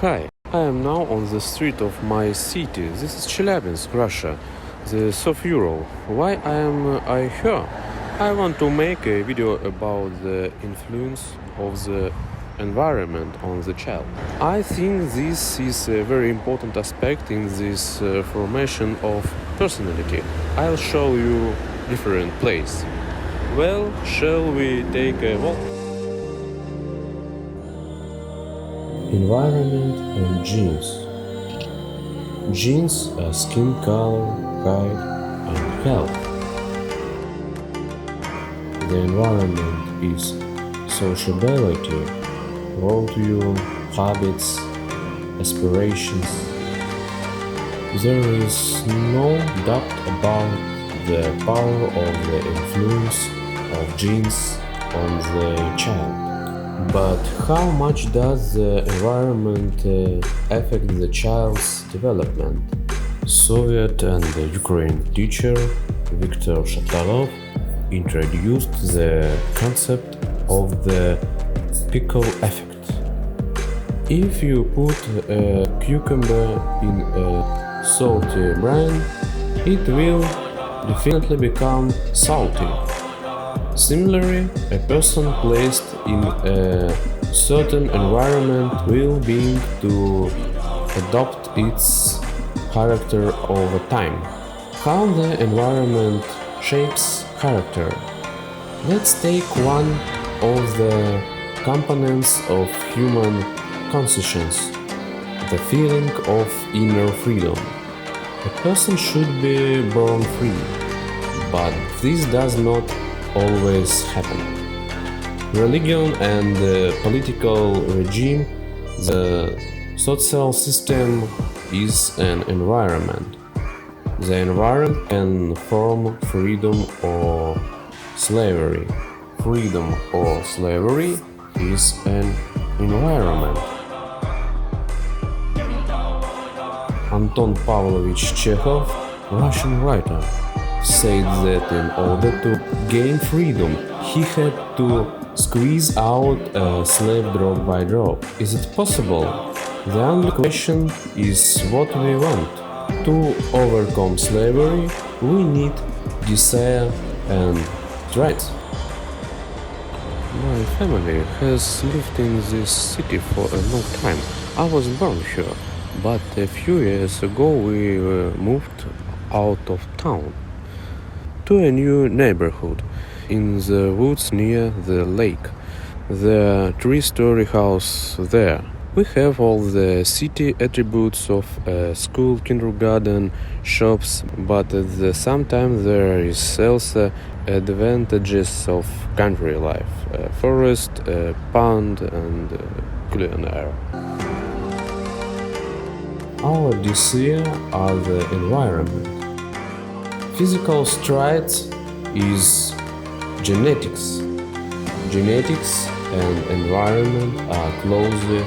Hi, I am now on the street of my city. This is Chelyabinsk, Russia, the South Ural. Why I here? I want to make a video about the influence of the environment on the child. I think this is a very important aspect in this formation of personality. I'll show you different places. Well, shall we take a walk? Environment and genes. Genes are skin color, height, and health. The environment is sociability, worldview, habits, aspirations. There is no doubt about the power of the influence of genes on the child. But how much does the environment affect the child's development? Soviet and Ukrainian teacher Viktor Shatalov introduced the concept of the pickle effect. If you put a cucumber in a salty brine, it will definitely become salty. Similarly, a person placed in a certain environment will begin to adopt its character over time. How the environment shapes character? Let's take one of the components of human consciousness, the feeling of inner freedom. A person should be born free, but this does not always happen. Religion and the political regime, the social system is an environment. The environment can form freedom or slavery. Freedom or slavery is an environment. Anton Pavlovich Chekhov, Russian writer, said that in order to gain freedom, he had to squeeze out a slave drop by drop. Is it possible? The only question is what we want. To overcome slavery, we need desire and rights. My family has lived in this city for a long time. I was born here, but a few years ago we moved out of town to a new neighborhood in the woods near the lake. The three-story house there. We have all the city attributes of a school, kindergarten, shops, but at the same time there is also advantages of country life, a forest, a pond and clean air. Our desire are the environment. Physical traits is genetics. Genetics and environment are closely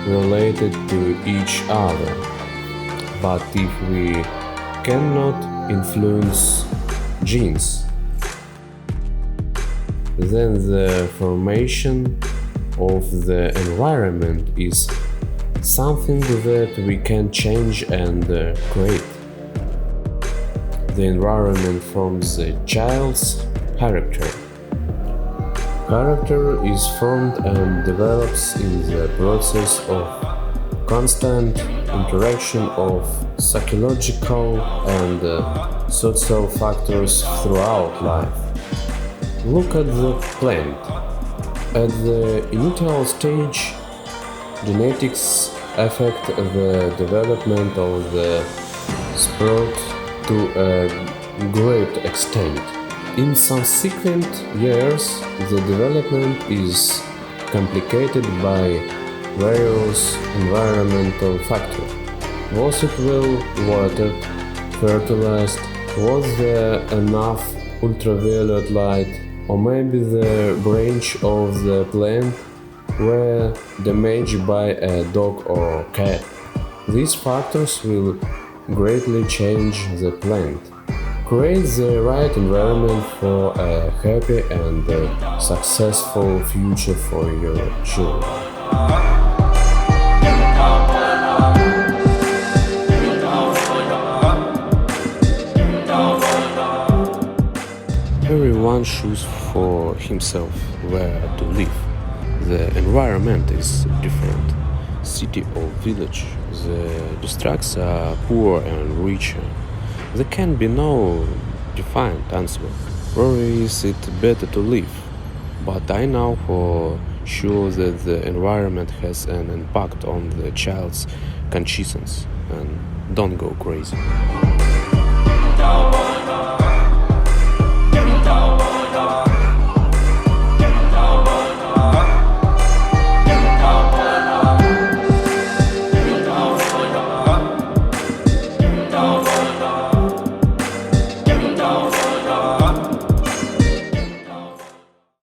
related to each other. But if we cannot influence genes, then the formation of the environment is something that we can change and create. The environment forms the child's character. Character is formed and develops in the process of constant interaction of psychological and social factors throughout life. Look at the plant. At the initial stage, genetics affect the development of the sprout to a great extent. In subsequent years, the development is complicated by various environmental factors. Was it well watered, fertilized? Was there enough ultraviolet light? Or maybe the branch of the plant were damaged by a dog or cat? These factors will greatly change the plant. Create the right environment for a happy and successful future for your children. everyone chooses for himself where to live. The environment is different. City or village, the districts are poor and richer. There can be no defined answer. Where is it better to live? But I know for sure that the environment has an impact on the child's consciousness. And don't go crazy.